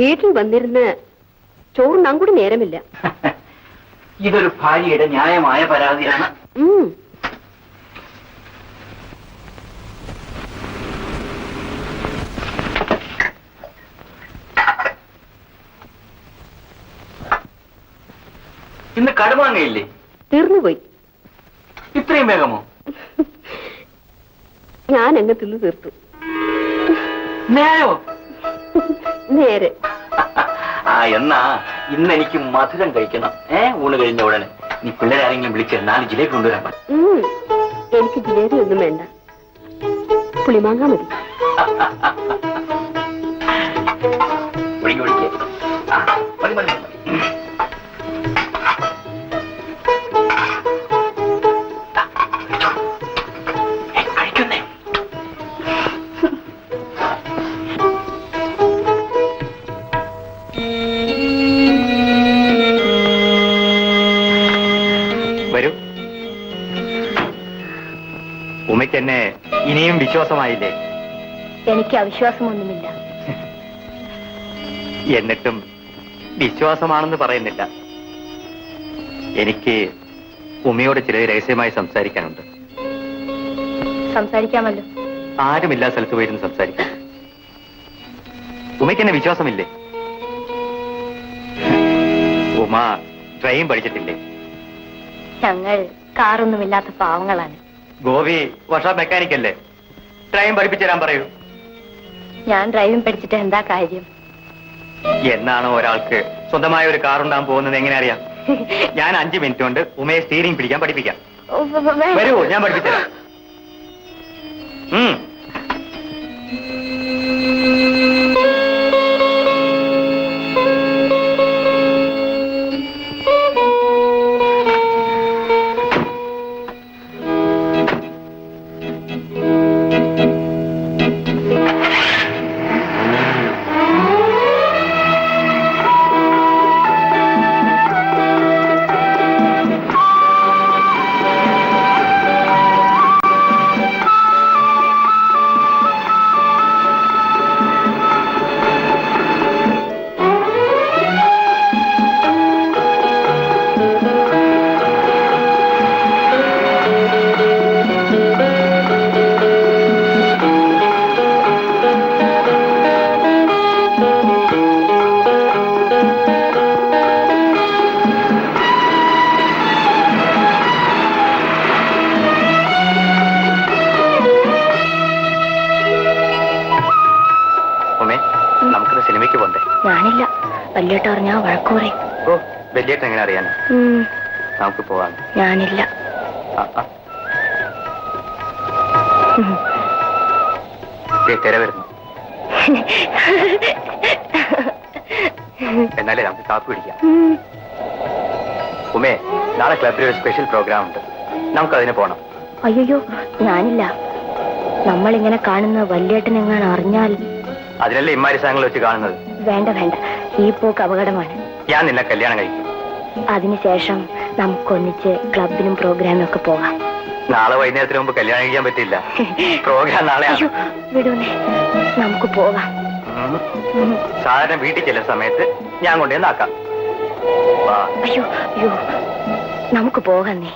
വീട്ടിൽ വന്നിരുന്ന് ചോറുണ്ണാൻ കൂടി നേരമില്ല. ഇതൊരു ഭാര്യയുടെ ന്യായമായ പരാതിയാണ്. ഇന്ന് കടുമാങ്ങയില്ലേ? തീർന്നുപോയി. ഇത്രയും വേഗമോ? ഞാൻ അങ്ങ് തിന്നു തീർത്തു. നേരോ? നേരെ. എന്നാ ഇന്ന് എനിക്ക് മധുരം കഴിക്കണം. ഊണ് കഴിഞ്ഞ ഉടനെ നീ പിള്ളേരാരെങ്കിലും വിളിച്ച് 4 ജിലേബി കൊണ്ടുവരാൻ പറ. എനിക്ക് ജിലേബി ഒന്നും വേണ്ട, പുളിമാങ്ങ മതി. ഒഴുകി ഒഴിക്കേ. മതി മതി. വരൂ. ഉമ്മയ്ക്ക് എന്നെ ഇനിയും വിശ്വാസമായില്ലേ? എനിക്ക് അവിശ്വാസമൊന്നുമില്ല. എന്നിട്ടും വിശ്വാസമാണെന്ന് പറയുന്നില്ല. എനിക്ക് ഉമ്മയോട് ചില രഹസ്യമായി സംസാരിക്കാനുണ്ട്. സംസാരിക്കാമല്ലോ. ആരുമില്ലാ സ്ഥലത്ത് പോയിരുന്ന് സംസാരിക്കാം. ഉമ്മയ്ക്ക് എന്നെ വിശ്വാസമില്ലേ? ഉമ്മ ഡ്രൈവിംഗ് പഠിച്ചിട്ടില്ലേ? ഞങ്ങൾ കാറൊന്നുമില്ലാത്ത പാവങ്ങളാണ്. ഗോപി വർക്ക്ഷോപ്പ് മെക്കാനിക് അല്ലേ? ഡ്രൈവിംഗ് പഠിപ്പിച്ചു തരാൻ പറയൂ. ഞാൻ ഡ്രൈവിംഗ് പഠിച്ചിട്ട് എന്താ കാര്യം? എന്നാണോ ഒരാൾക്ക് സ്വന്തമായ ഒരു കാർ ഉണ്ടാകാൻ പോകുന്നത് എങ്ങനെ അറിയാം? ഞാൻ 5 മിനിറ്റ് കൊണ്ട് ഉമയെ സ്റ്റീറിംഗ് പിടിക്കാൻ പഠിപ്പിക്കാം. വരൂ, ഞാൻ പഠിപ്പിച്ചുതരാം. സിനിമയ്ക്ക് പോണ്ടേ? ഞാനില്ല, വല്യേട്ട അറിഞ്ഞാ വഴക്കൂറേ. ഓ, വല്യേട്ട എങ്ങനെ അറിയാൻ? നമുക്ക് പോവാൻ. ഞാനില്ല. തിര വരുന്നു. എന്നാലേ നമുക്ക് കാപ്പി പിടിക്കാം. ഉമേ, നാളെ ക്ലബിൽ ഒരു സ്പെഷ്യൽ പ്രോഗ്രാം ഉണ്ട്, നമുക്കതിന് പോണം. അയ്യോ, ഞാനില്ല. നമ്മളിങ്ങനെ കാണുന്ന വല്യേട്ടനെങ്ങാൻ അറിഞ്ഞാൽ. അതിനല്ലേ ഇമ്മാരി സാധനങ്ങൾ വെച്ച് കാണുന്നത്. വേണ്ട വേണ്ട, ഈ പോക്ക് അപകടമാണ്. ഞാൻ നിന്നെ കല്യാണം കഴിക്കും. അതിനുശേഷം നമുക്കൊന്നിച്ച് ക്ലബിനും പ്രോഗ്രാമിനും ഒക്കെ പോകാം. നാളെ വൈകുന്നേരത്തിന് മുമ്പ് കല്യാണം കഴിക്കാൻ പറ്റില്ല. പ്രോഗ്രാം നാളെ. വിടുന്നേ, നമുക്ക് പോകാം. സാധാരണ വീട്ടിൽ ചെല്ലുന്ന സമയത്ത് ഞാൻ കൊണ്ടുവന്നാക്കാം. അയ്യോ അയ്യോ, നമുക്ക് പോകാന്നേ.